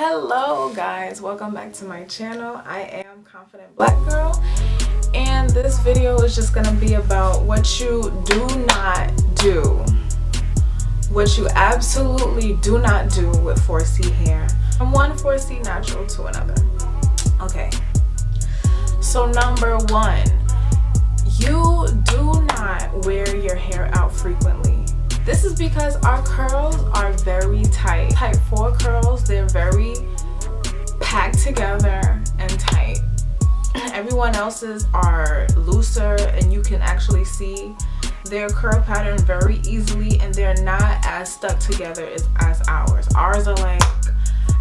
Hello guys, welcome back to my channel. I am Confident Black Girl, and this video is just gonna be about what you do not do, what you absolutely do not do with 4C hair, from one 4C natural to another. Okay, so number one, you do not wear your hair out frequently. This is because our curls are very tight. Type 4 curls, they're very packed together and tight. Everyone else's are looser, and you can actually see their curl pattern very easily, and they're not as stuck together as ours. Ours are like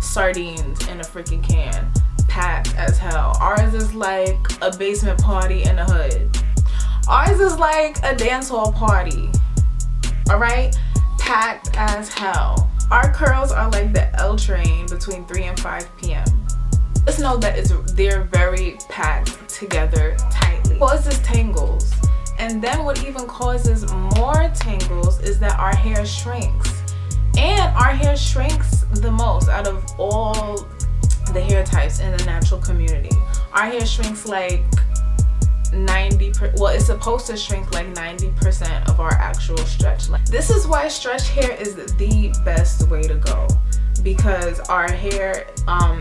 sardines in a freaking can, packed as hell. Ours is like a basement party in the hood. Ours is like a dance hall party. Alright, packed as hell. Our curls are like the L train between 3 and 5 p.m. Just know that they're very packed together tightly. Causes tangles, and then what even causes more tangles is that our hair shrinks, and our hair shrinks the most out of all the hair types in the natural community. Our hair shrinks like 90%, well, it's supposed to shrink like 90% of our actual stretch length. This is why stretch hair is the best way to go, because our hair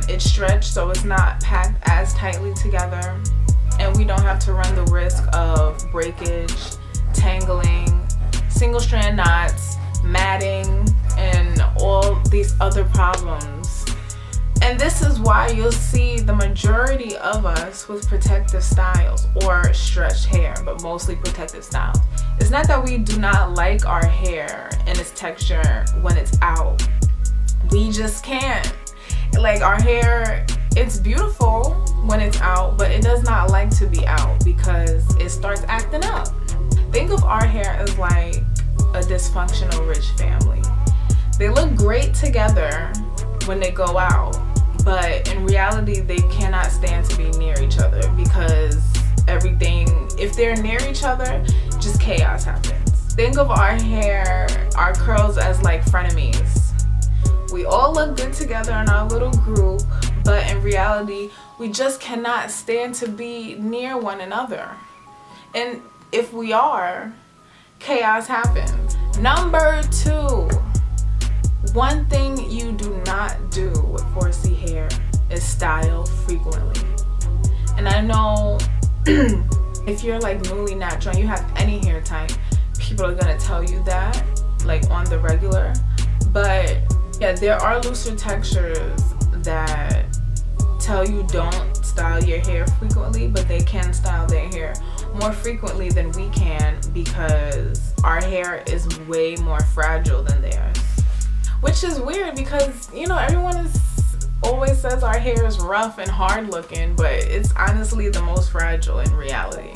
it's stretched, so it's not packed as tightly together, and we don't have to run the risk of breakage, tangling, single strand knots, matting, and all these other problems. And this is why you'll see the majority of us with protective styles or stretched hair, but mostly protective styles. It's not that we do not like our hair and its texture when it's out. We just can't. Like, our hair, it's beautiful when it's out, but it does not like to be out because it starts acting up. Think of our hair as like a dysfunctional rich family. They look great together when they go out, but in reality they cannot stand to be near each other, because if they're near each other, just chaos happens. Think of our hair, our curls, as like frenemies. We all look good together in our little group, but in reality we just cannot stand to be near one another, and if we are, chaos happens. Number two, one thing you do not do with 4C hair is style frequently. And I know if you're like newly natural and you have any hair type, people are gonna tell you that like on the regular. But yeah, there are looser textures that tell you don't style your hair frequently, but they can style their hair more frequently than we can, because our hair is way more fragile than theirs. Which is weird, because, you know, everyone always says our hair is rough and hard looking, but it's honestly the most fragile in reality.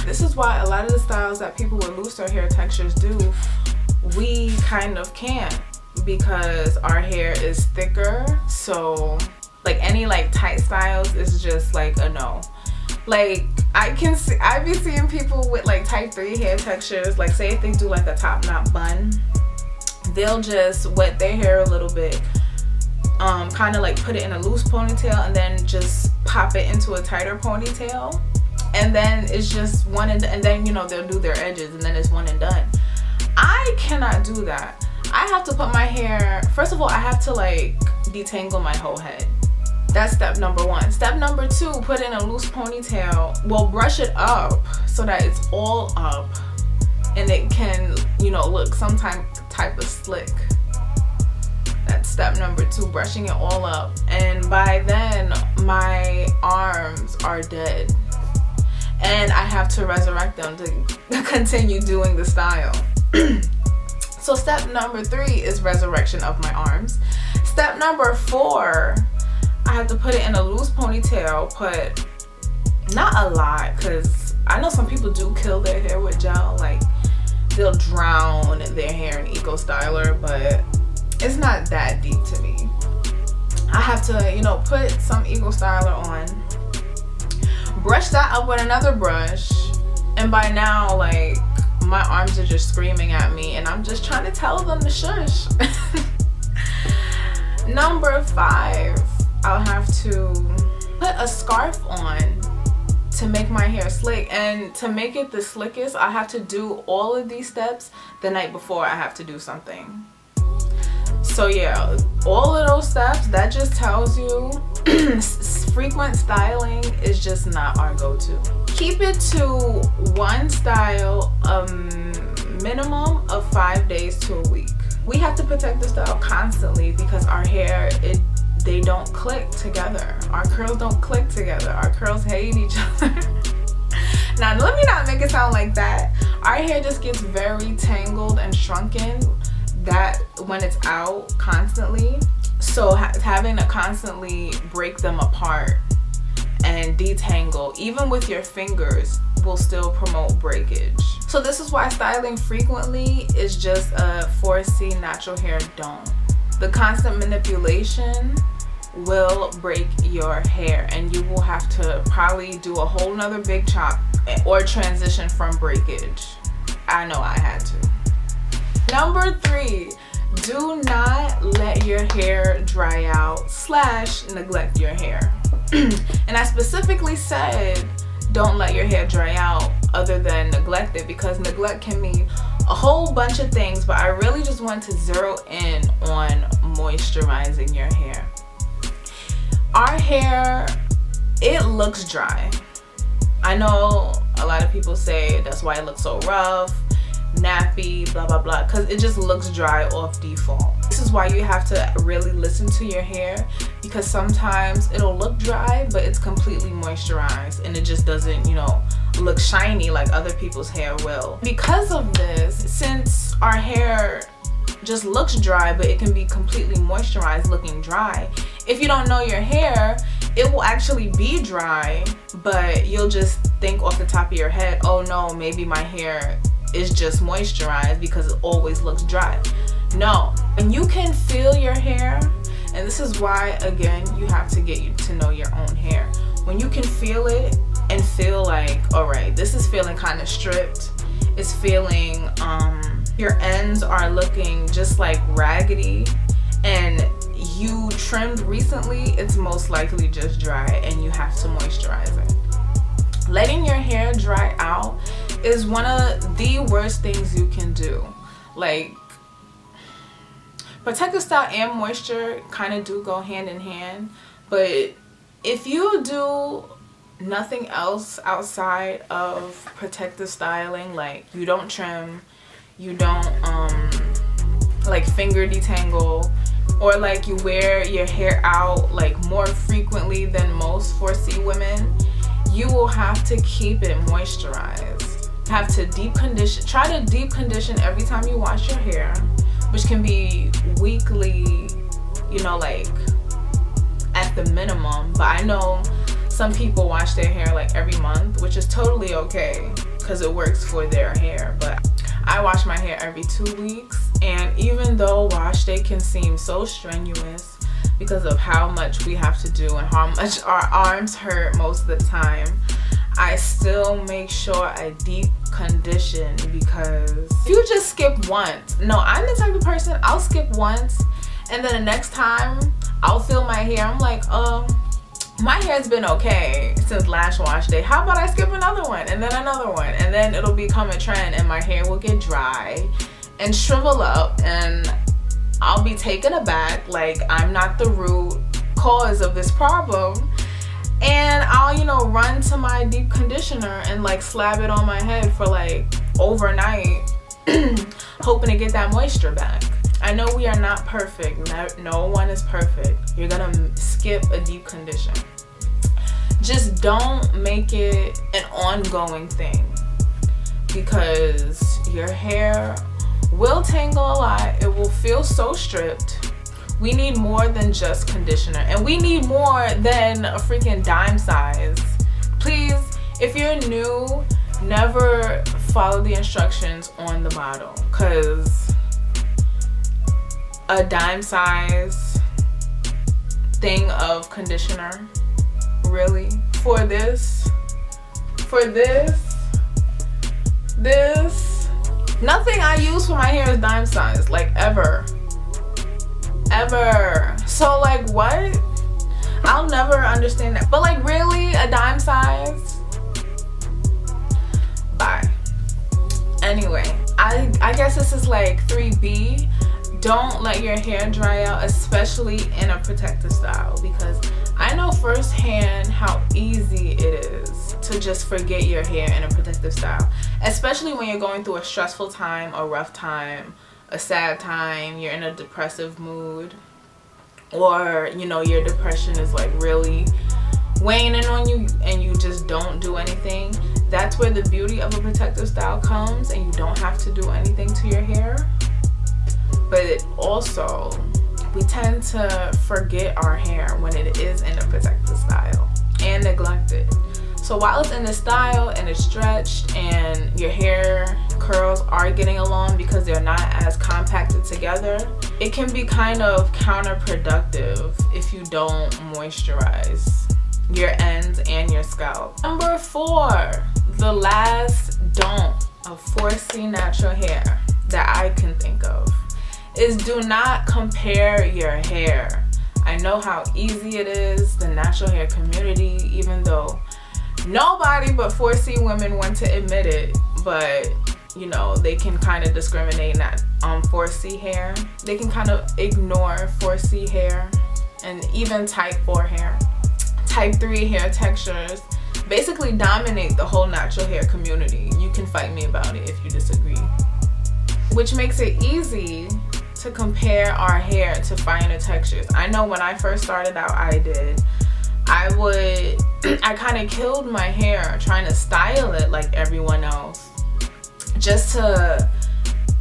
This is why a lot of the styles that people with looser hair textures do, we kind of can't, because our hair is thicker. So like any like tight styles is just like a no. Like I be seeing people with like type 3 hair textures, like say if they do like a top knot bun, they'll just wet their hair a little bit, kind of like put it in a loose ponytail, and then just pop it into a tighter ponytail, and then it's just one and then, you know, they'll do their edges, and then it's one and done. I cannot do that. I have to put my hair, first of all, I have to like detangle my whole head. That's step number one. Step number two, put in a loose ponytail. Well, brush it up so that it's all up, and it can, you know, look some type of slick. That's step number two, brushing it all up. And by then my arms are dead, and I have to resurrect them to continue doing the style. So step number three is resurrection of my arms. Step number four, I have to put it in a loose ponytail, put not a lot, because I know some people do kill their hair with gel, like they'll drown their hair in Eco Styler, but it's not that deep to me. I have to, you know, put some Eco Styler on, brush that up with another brush, and by now like my arms are just screaming at me, and I'm just trying to tell them to shush. Number 5, I'll have to put a scarf on to make my hair slick. And to make it the slickest, I have to do all of these steps the night before I have to do something. So yeah, all of those steps, that just tells you frequent styling is just not our go-to. Keep it to one style, minimum of 5 days to a week. We have to protect the style constantly because our hair, they don't click together. Our curls don't click together. Our curls hate each other. Now, let me not make it sound like that. Our hair just gets very tangled and shrunken that when it's out constantly. So having to constantly break them apart and detangle, even with your fingers, will still promote breakage. So this is why styling frequently is just a 4C natural hair don't. The constant manipulation will break your hair and you will have to probably do a whole nother big chop or transition from breakage. I know I had to. Number 3, do not let your hair dry out / neglect your hair. And I specifically said don't let your hair dry out other than neglect it, because neglect can mean a whole bunch of things, but I really just want to zero in on moisturizing your hair. Our hair, it looks dry. I know a lot of people say that's why it looks so rough, nappy, blah blah blah, because it just looks dry off default. This is why you have to really listen to your hair, because sometimes it'll look dry but it's completely moisturized and it just doesn't, you know, look shiny like other people's hair will. Because of this, since our hair just looks dry but it can be completely moisturized looking dry, if you don't know your hair, it will actually be dry, but you'll just think off the top of your head, oh no, maybe my hair is just moisturized because it always looks dry. No, and you can feel your hair, and this is why, again, you have to get to know your own hair. When you can feel it and feel like, all right, this is feeling kind of stripped, it's feeling, your ends are looking just like raggedy, and you trimmed recently, it's most likely just dry and you have to moisturize it. Letting your hair dry out is one of the worst things you can do. Like, protective style and moisture kind of do go hand in hand, but if you do nothing else outside of protective styling, like you don't trim, you don't like finger detangle, or like you wear your hair out like more frequently than most 4C women, you will have to keep it moisturized. Have to deep condition, try to deep condition every time you wash your hair, which can be weekly, you know, like at the minimum. But I know some people wash their hair like every month, which is totally okay because it works for their hair. But I wash my hair every 2 weeks, and even though wash day can seem so strenuous because of how much we have to do and how much our arms hurt most of the time, I still make sure I deep condition, because if you just skip once, no, I'm the type of person, I'll skip once and then the next time I'll feel my hair, I'm like, my hair's been okay since last wash day, how about I skip another one and then another one, and then it'll become a trend and my hair will get dry and shrivel up and I'll be taken aback like I'm not the root cause of this problem. And I'll, you know, run to my deep conditioner and like slap it on my head for like overnight, hoping to get that moisture back. I know we are not perfect. No one is perfect. You're gonna skip a deep condition. Just don't make it an ongoing thing, because your hair will tangle a lot. It will feel so stripped. We need more than just conditioner, and we need more than a freaking dime size. Please, if you're new, never follow the instructions on the bottle, because a dime size thing of conditioner, really, for this, nothing I use for my hair is dime size, like ever. So like, what? I'll never understand that. But like, really, a dime size? Bye. Anyway, I guess this is like 3B. Don't let your hair dry out, especially in a protective style, because I know firsthand how easy it is to just forget your hair in a protective style, especially when you're going through a stressful time, a rough time, a sad time, you're in a depressive mood, or you know, your depression is like really weighing in on you and you just don't do anything. That's where the beauty of a protective style comes, and you don't have to do anything to your hair. But it also, we tend to forget our hair when it is in a protective style and neglect it. So while it's in the style and it's stretched and your hair curls are getting along because they're not as compacted together, it can be kind of counterproductive if you don't moisturize your ends and your scalp. Number 4, the last don't of 4C natural hair that I can think of is do not compare your hair. I know how easy it is, the natural hair community, even though nobody but 4C women want to admit it, but you know, they can kind of discriminate on 4C hair. They can kind of ignore 4C hair and even type 4 hair. Type 3 hair textures basically dominate the whole natural hair community. You can fight me about it if you disagree. Which makes it easy to compare our hair to finer textures. I know when I first started out, I kind of killed my hair trying to style it like everyone else, just to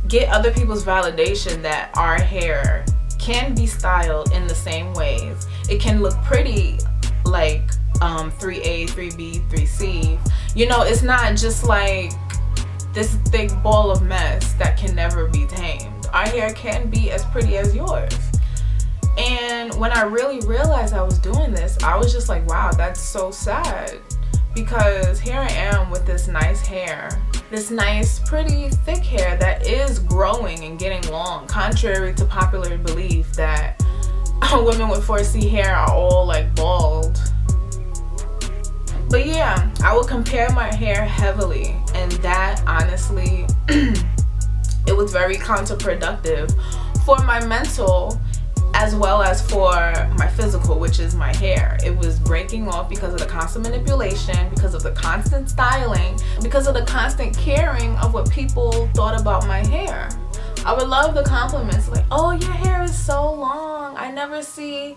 get other people's validation that our hair can be styled in the same ways. It can look pretty like 3A, 3B, 3C. You know, it's not just like this thick ball of mess that can never be tamed. Our hair can be as pretty as yours. And when I really realized I was doing this, I was just like, wow, that's so sad. Because here I am with this nice hair, this nice, pretty, thick hair that is growing and getting long, contrary to popular belief that women with 4C hair are all like bald. But yeah, I would compare my hair heavily, and that honestly, it was very counterproductive for my mental as well as for my physical, which is my hair. It was breaking off because of the constant manipulation, because of the constant styling, because of the constant caring of what people thought about my hair. I would love the compliments like, oh, your hair is so long. I never see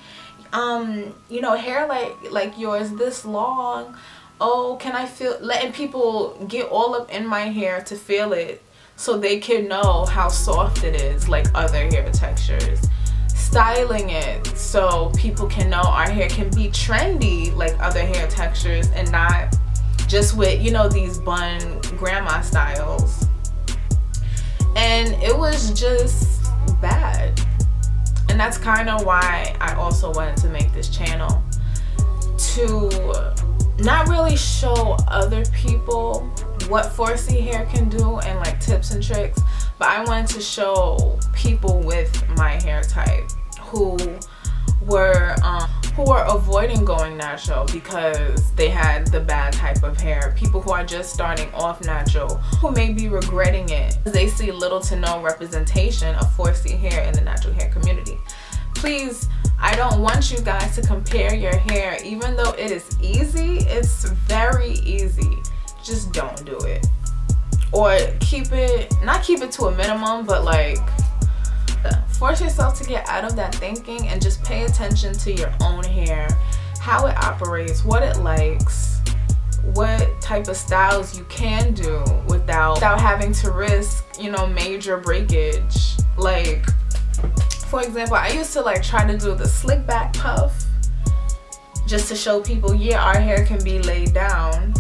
you know, hair like yours this long. Oh, can I feel, letting people get all up in my hair to feel it so they can know how soft it is like other hair textures. Styling it so people can know our hair can be trendy like other hair textures and not just with, you know, these bun grandma styles. And it was just bad. And that's kind of why I also wanted to make this channel, to not really show other people what 4C hair can do and like tips and tricks, but I wanted to show people with my hair type who were avoiding going natural because they had the bad type of hair. People who are just starting off natural, who may be regretting it. They see little to no representation of 4C hair in the natural hair community. Please, I don't want you guys to compare your hair. Even though it is easy, it's very easy. Just don't do it. Or keep it, not keep it to a minimum, but like force yourself to get out of that thinking and just pay attention to your own hair, how it operates, what it likes, what type of styles you can do without having to risk, you know, major breakage. Like, for example, I used to like try to do the slick back puff just to show people, yeah, our hair can be laid down.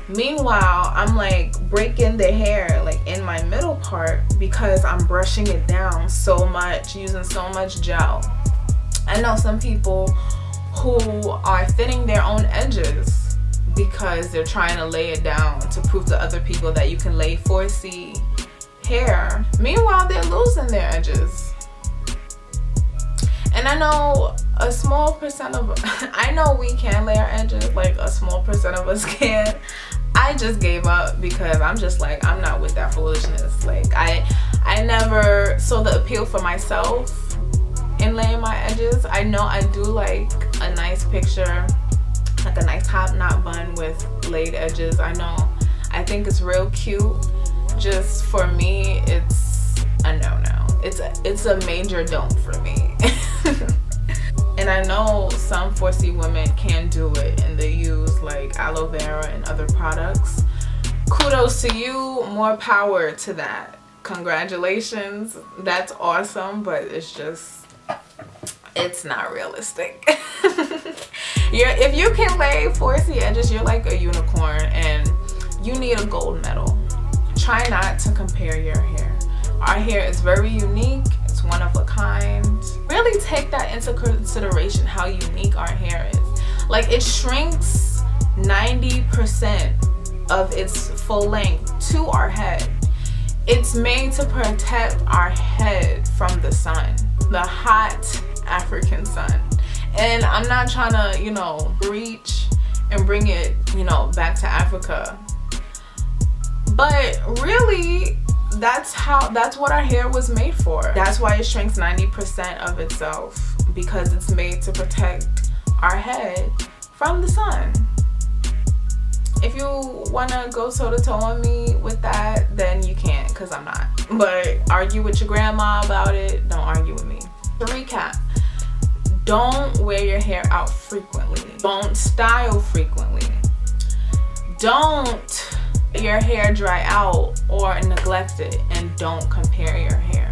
Meanwhile, I'm like breaking the hair like in my middle part because I'm brushing it down so much, using so much gel. I know some people who are thinning their own edges because they're trying to lay it down to prove to other people that you can lay 4C hair. Meanwhile, they're losing their edges. And I know a small percent of I know we can lay our edges, like a small percent of us can. I just gave up because I'm just like, I'm not with that foolishness. Like I never saw the appeal for myself in laying my edges. I know I do like a nice picture, like a nice top knot bun with laid edges. I think it's real cute. Just for me, it's a no-no. It's a major don't for me. And I know some 4C women can do it, and they use like aloe vera and other products. Kudos to you, more power to that. Congratulations, that's awesome, but it's not realistic. If you can lay 4C edges, you're like a unicorn, and you need a gold medal. Try not to compare your hair. Our hair is very unique. It's one of a kind. Really take that into consideration, how unique our hair is. Like, it shrinks 90% of its full length to our head. It's made to protect our head from the sun, the hot African sun. And I'm not trying to, reach and bring it, back to Africa. But really, that's what our hair was made for. That's why it shrinks 90% of itself, because it's made to protect our head from the sun. If you want to go toe-to-toe on me with that, then you can't, because I'm not. But argue with your grandma about it. Don't argue with me. To recap, don't wear your hair out frequently. Don't style frequently. Don't your hair dry out or neglect it, and don't compare your hair.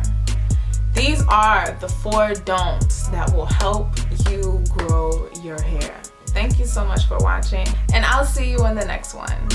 These are the 4 don'ts that will help you grow your hair. Thank you so much for watching, and I'll see you in the next one.